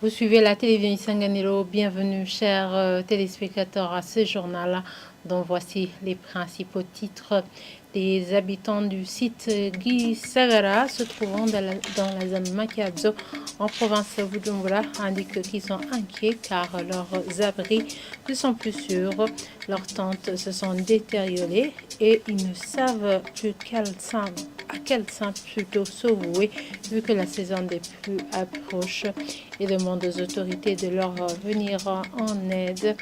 Vous suivez la télévision Isanganiro. Bienvenue, chers téléspectateurs, à ce journal dont voici les principaux titres. Des habitants du site Guy Sagara se trouvant dans la zone Makiadzo en province de Bujumbura indiquent qu'ils sont inquiets car leurs abris ne sont plus sûrs. Leurs tentes se sont détériorées et ils ne savent plus à quel sein plutôt se vouer vu que la saison des pluies approche et demandent aux autorités de leur venir en aide.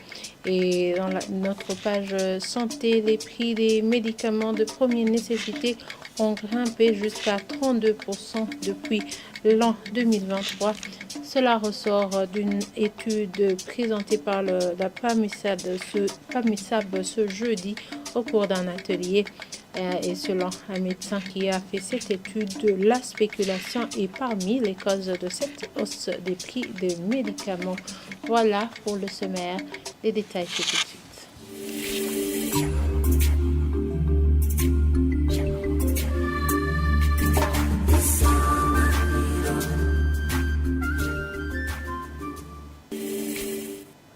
Et dans notre page santé, les prix des médicaments de première nécessité ont grimpé jusqu'à 32% depuis l'an 2023. Cela ressort d'une étude présentée par la PAMUSAB ce jeudi au cours d'un atelier. Et selon un médecin qui a fait cette étude, la spéculation est parmi les causes de cette hausse des prix des médicaments. Voilà pour le sommaire. Les détails c'est tout de suite.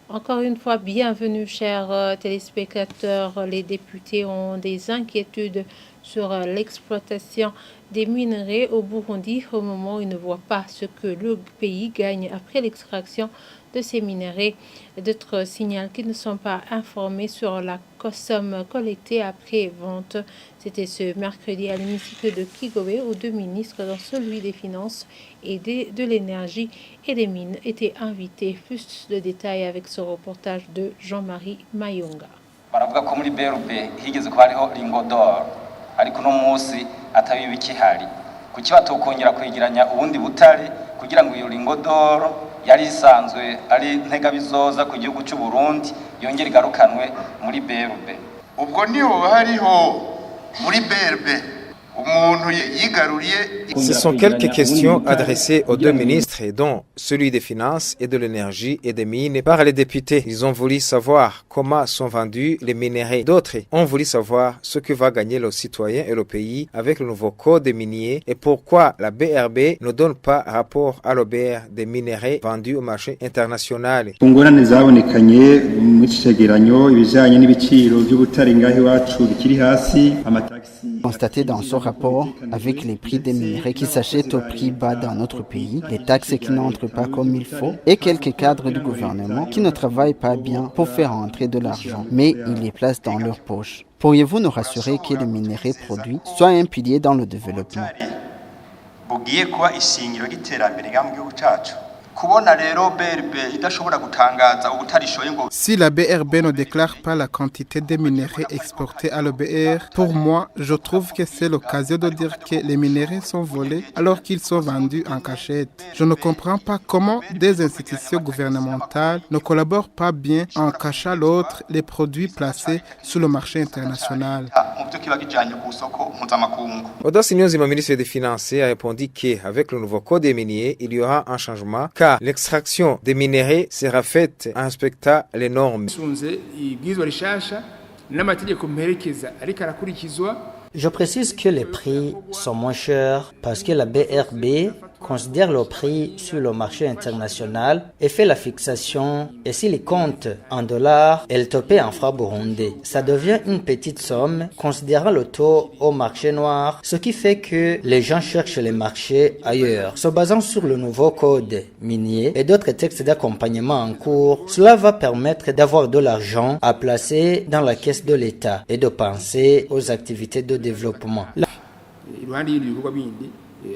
Encore une fois, bienvenue, chers téléspectateurs. Les députés ont des inquiétudes sur l'exploitation des minerais au Burundi au moment où ils ne voient pas ce que le pays gagne après l'extraction de ces minerais. D'autres signalent qu'ils ne sont pas informés sur la somme collectée après vente. C'était ce mercredi à l'hémicycle de Kigobe où deux ministres, dont celui des Finances et de l'énergie et des mines, étaient invités. Plus de détails avec ce reportage de Jean-Marie Mayonga. Baravuga ko muri BRB higeze ko hariho lingodor ariko no munsi atabibi bikihari kuki batokongera kwegeranya ubundi butare kugira ngo iyo lingodor yari isanzwe ari ntega bizoza ku gihugu cy'u Burundi yongera igarukanwe muri BRB. Ubwo niho hariho muri BRB. Ce sont quelques questions adressées aux deux ministres, dont celui des Finances et de l'Énergie et des Mines, par les députés. Ils ont voulu savoir comment sont vendus les minerais. D'autres ont voulu savoir ce que va gagner le citoyen et le pays avec le nouveau code des miniers et pourquoi la BRB ne donne pas rapport à l'OBR des minerais vendus au marché international. Constaté dans ce rapport, avec les prix des minerais qui s'achètent au prix bas dans notre pays, les taxes qui n'entrent pas comme il faut et quelques cadres du gouvernement qui ne travaillent pas bien pour faire entrer de l'argent, mais ils les placent dans leur poche. Pourriez-vous nous rassurer que les minerais produits soient un pilier dans le développement? Si la BRB ne déclare pas la quantité de minerais exportés à l'OBR, pour moi, je trouve que c'est l'occasion de dire que les minerais sont volés alors qu'ils sont vendus en cachette. Je ne comprends pas comment des institutions gouvernementales ne collaborent pas bien en cachant l'autre les produits placés sur le marché international. Audace Nyonzima, le ministre des Finances, a répondu qu'avec le nouveau code des miniers, il y aura un changement car l'extraction des minerais sera faite en respectant les normes. Je précise que les prix sont moins chers parce que la BRB considère le prix sur le marché international et fait la fixation, et s'il compte en dollars, elle te paie en francs burundais. Ça devient une petite somme considérant le taux au marché noir, ce qui fait que les gens cherchent les marchés ailleurs. Se basant sur le nouveau code minier et d'autres textes d'accompagnement en cours, cela va permettre d'avoir de l'argent à placer dans la caisse de l'État et de penser aux activités de développement.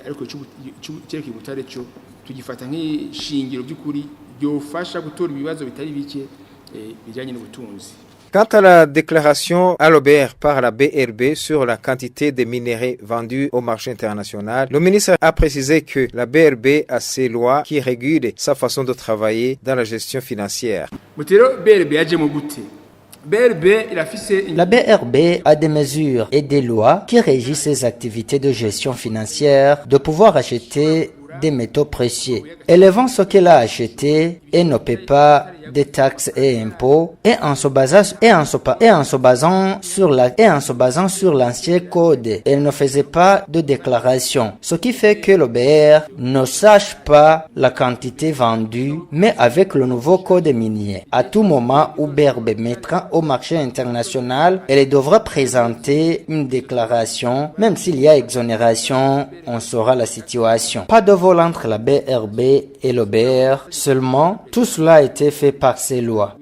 Ariko cyerekeye ubutare cyo tugifata nk'ishingiro by'ukuri byofasha gutora ibibazo bitari bike bijyanye n'ubutunzi. Quant à la déclaration à l'OBR par la BRB sur la quantité de minerais vendus au marché international, le ministre a précisé que la BRB a ses lois qui régulent sa façon de travailler dans la gestion financière. La BRB a des mesures et des lois qui régissent ses activités de gestion financière, de pouvoir acheter des métaux précieux. Elle vend ce qu'elle a acheté et ne paie pas des taxes et impôts et en se basant sur l'ancien code. Elle ne faisait pas de déclaration, ce qui fait que l'OBR ne sache pas la quantité vendue, mais avec le nouveau code minier, à tout moment où BRB mettra au marché international, elle devra présenter une déclaration. Même s'il y a exonération, on saura la situation. Pas de vol entre la BRB et l'OBR, seulement tout cela a été fait par ces lois.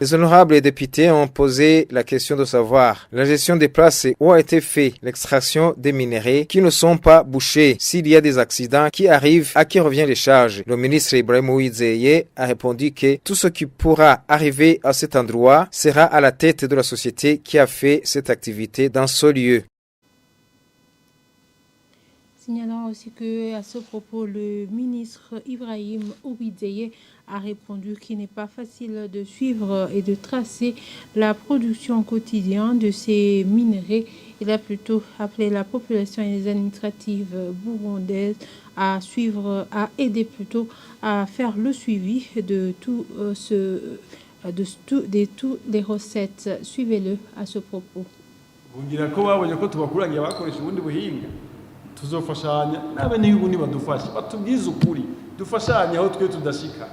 Les honorables députés ont posé la question de savoir la gestion des places où a été fait l'extraction des minerais qui ne sont pas bouchés, s'il y a des accidents qui arrivent, à qui revient les charges. Le ministre Ibrahim Ouizeye a répondu que tout ce qui pourra arriver à cet endroit sera à la tête de la société qui a fait cette activité dans ce lieu. Signalant aussi que à ce propos, le ministre Ibrahim Ouizeye a répondu qu'il n'est pas facile de suivre et de tracer la production quotidienne de ces minerais. Il a plutôt appelé la population et les administratives burundaises à suivre, à aider plutôt à faire le suivi de toutes les recettes. Suivez-le à ce propos. tuzofashanya n'abenegihugu nibadufashe batubwize ukuri dufashanye aho twe tudashika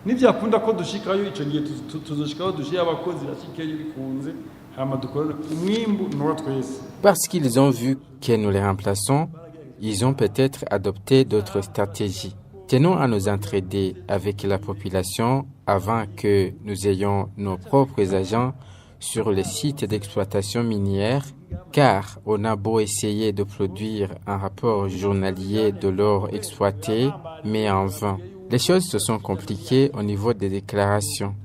nivyakunda ko dushikayo ico gihe tuzoshikaho dushiye abakozi bashikeyo bikunze hama dukora umwimbu n'uwa twese. Parce qu'ils ont vu que nous les remplaçons, ils ont peut-être adopté d'autres stratégies. Tenons à nous entraider avec la population avant que nous ayons nos propres agents sur les sites d'exploitation minière, car on a beau essayer de produire un rapport journalier de l'or exploité, mais en vain. Les choses se sont compliquées au niveau des déclarations.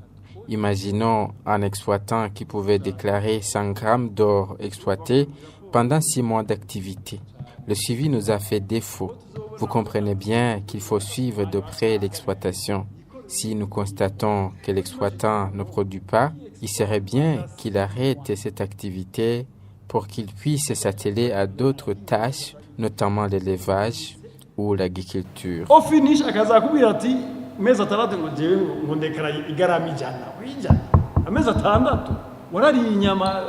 Imaginons un exploitant qui pouvait déclarer 100 grammes d'or exploité pendant 6 mois d'activité. Le suivi nous a fait défaut. Vous comprenez bien qu'il faut suivre de près l'exploitation. Si nous constatons que l'exploitant ne produit pas, il serait bien qu'il arrête cette activité pour qu'il puisse s'atteler à d'autres tâches, notamment l'élevage ou l'agriculture. Au finish akazakubwira ati mezi atandatu ngo jewe ngo ndekara igarama ijana wijana amezi atandatu warariye inyama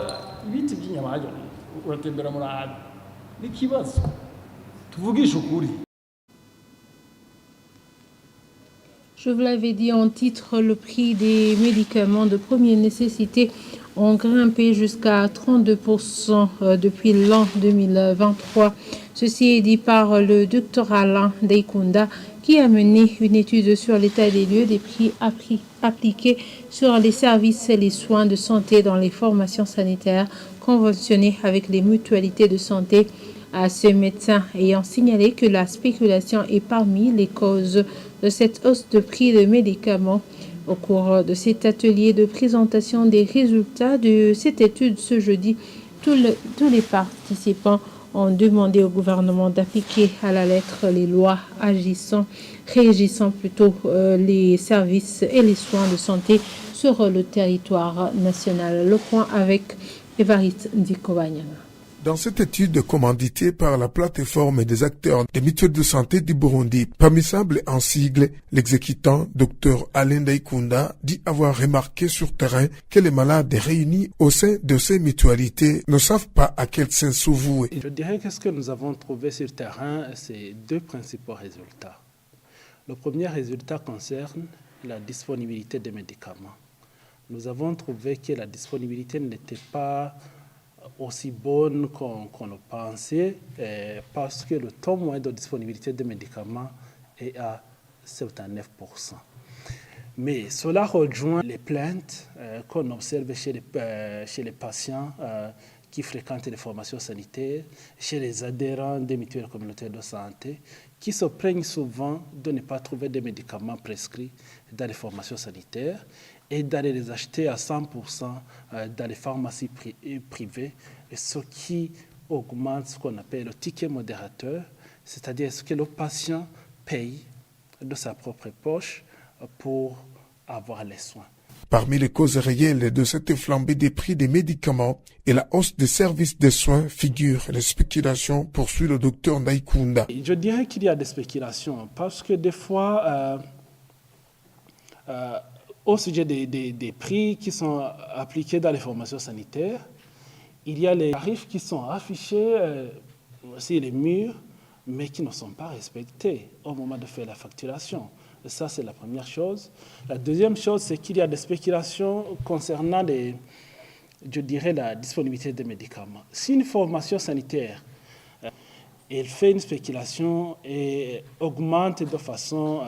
ibiti by'inyama hajo uratembera muri ahandi n'ikibazo tuvugisha ukuri. Je vous l'avais dit en titre, le prix des médicaments de première nécessité ont grimpé jusqu'à 32% depuis l'an 2023. Ceci est dit par le Dr Alain Daikunda qui a mené une étude sur l'état des lieux des prix appliqués sur les services et les soins de santé dans les formations sanitaires conventionnées avec les mutualités de santé. À ce médecin ayant signalé que la spéculation est parmi les causes de cette hausse de prix de médicaments. Au cours de cet atelier de présentation des résultats de cette étude ce jeudi, tous les participants ont demandé au gouvernement d'appliquer à la lettre les lois régissant plutôt les services et les soins de santé sur le territoire national. Le point avec Évariste Ndikobanyana. Dans cette étude commanditée par la plateforme des acteurs des mutuelles de santé du Burundi, permissible en sigle, l'exécutant Dr Alain Daikunda dit avoir remarqué sur terrain que les malades réunis au sein de ces mutualités ne savent pas à quel sens se vouer. Je dirais que ce que nous avons trouvé sur terrain, c'est 2 principaux résultats. Le premier résultat concerne la disponibilité des médicaments. Nous avons trouvé que la disponibilité n'était pas aussi bonne qu'on le pensait, parce que le taux moyen de disponibilité des médicaments est à 79%. Mais cela rejoint les plaintes qu'on observe chez les patients qui fréquentent les formations sanitaires, chez les adhérents des mutuelles communautaires de santé, qui se plaignent souvent de ne pas trouver des médicaments prescrits dans les formations sanitaires et d'aller les acheter à 100% dans les pharmacies privées, et ce qui augmente ce qu'on appelle le ticket modérateur, c'est-à-dire ce que le patient paye de sa propre poche pour avoir les soins. Parmi les causes réelles de cette flambée des prix des médicaments et la hausse des services de soins figurent les spéculations, poursuit le docteur Ndaikunda. Je dirais qu'il y a des spéculations parce que des fois, au sujet des prix qui sont appliqués dans les formations sanitaires, il y a les tarifs qui sont affichés sur les murs, mais qui ne sont pas respectés au moment de faire la facturation. Et ça, c'est la première chose. La deuxième chose, c'est qu'il y a des spéculations concernant la disponibilité des médicaments. Si une formation sanitaire elle fait une spéculation et augmente de façon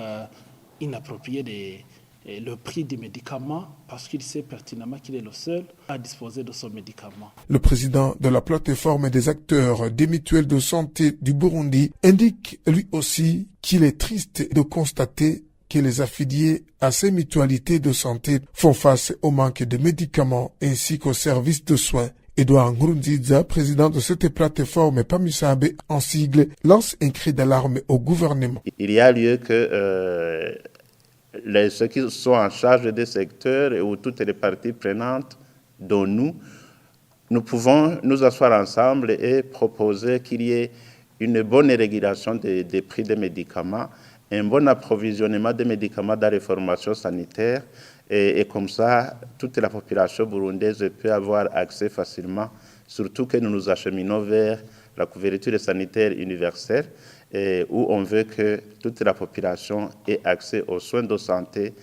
inappropriée le prix des médicaments parce qu'il sait pertinemment qu'il est le seul à disposer de son médicament. Le président de la plateforme des acteurs des mutuelles de santé du Burundi indique lui aussi qu'il est triste de constater que les affiliés à ces mutualités de santé font face au manque de médicaments ainsi qu'aux services de soins. Edouard Nkurunziza, président de cette plateforme PAMISAB en sigle, lance un cri d'alarme au gouvernement. Il y a lieu que ceux qui sont en charge des secteurs ou toutes les parties prenantes, dont nous pouvons nous asseoir ensemble et proposer qu'il y ait une bonne régulation des prix des médicaments, un bon approvisionnement des médicaments dans les formations sanitaires et comme ça, toute la population burundaise peut avoir accès facilement, surtout que nous nous acheminons vers la couverture sanitaire universelle où on veut que toute la population ait accès aux soins de santé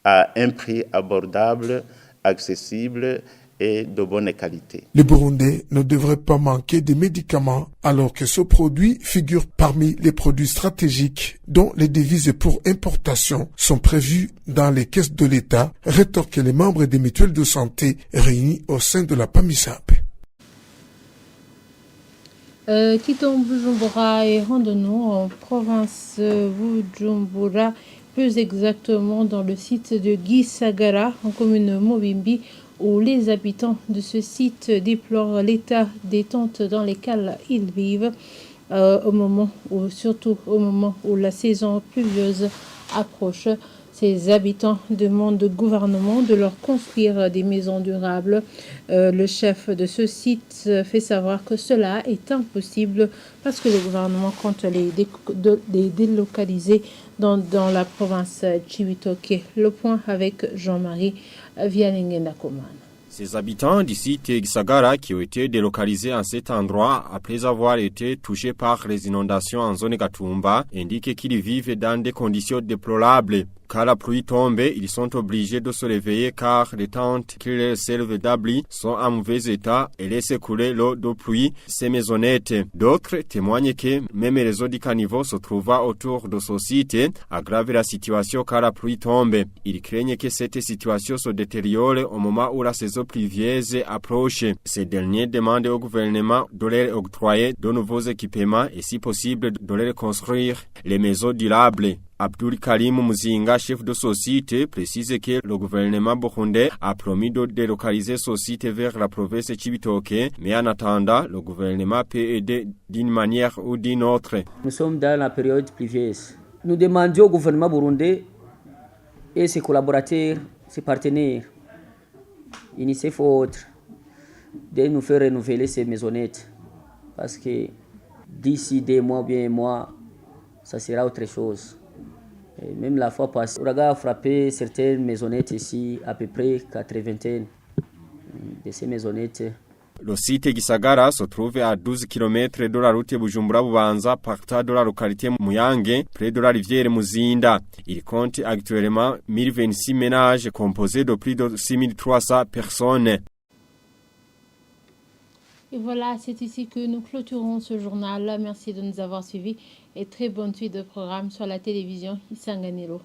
à un prix abordable, accessible et de bonne qualité. Les Burundais ne devraient pas manquer de médicaments alors que ce produit figure parmi les produits stratégiques dont les devises pour importation sont prévues dans les caisses de l'État, rétorquent les membres des mutuelles de santé réunis au sein de la PAMISAB. Quittons Bujumbura et rendons-nous en province Bujumbura, plus exactement dans le site de Gisagara, en commune Mobimbi, où les habitants de ce site déplorent l'état des tentes dans lesquelles ils vivent, surtout au moment où la saison pluvieuse approche. Ces habitants demandent au gouvernement de leur construire des maisons durables. Le chef de ce site fait savoir que cela est impossible parce que le gouvernement compte les délocaliser dans la province Chibitoke. Le point avec Jean-Marie Vianengendakoman. Ces habitants du site Gisagara qui ont été délocalisés en cet endroit après avoir été touchés par les inondations en zone Gatumba indiquent qu'ils vivent dans des conditions déplorables. Quand la pluie tombe, ils sont obligés de se réveiller car les tentes qui les servent d'abri sont en mauvais état et laissent couler l'eau de pluie ces maisonnettes. D'autres témoignent que même les eaux du caniveau se trouvant autour de ce site aggravent la situation quand la pluie tombe. Ils craignent que cette situation se détériore au moment où la saison pluvieuse approche. Ces derniers demandent au gouvernement de leur octroyer de nouveaux équipements et si possible de leur construire les maisons durables. Abdul Karim Muzinga, chef de ce site, précise que le gouvernement burundais a promis de délocaliser ce site vers la province Chibitoke, mais en attendant, le gouvernement peut aider d'une manière ou d'une autre. Nous sommes dans la période pluvieuse. Nous demandions au gouvernement burundais et ses collaborateurs, ses partenaires, UNICEF ou autres, de nous faire renouveler ces maisonnettes. Parce que d'ici 2 mois, bien un mois, ça sera autre chose. Et même la fois passée, l'ouragan a frappé certaines maisonnettes ici, à peu près 80 de ces maisonnettes. Le site Gisagara se trouve à 12 km de la route Bujumbura-Bubanza, partant de la localité Muyange, près de la rivière Muzinda. Il compte actuellement 1026 ménages composés de plus de 6300 personnes. Et voilà, c'est ici que nous clôturons ce journal. Merci de nous avoir suivis et très bonne suite de programme sur la télévision Isanganiro.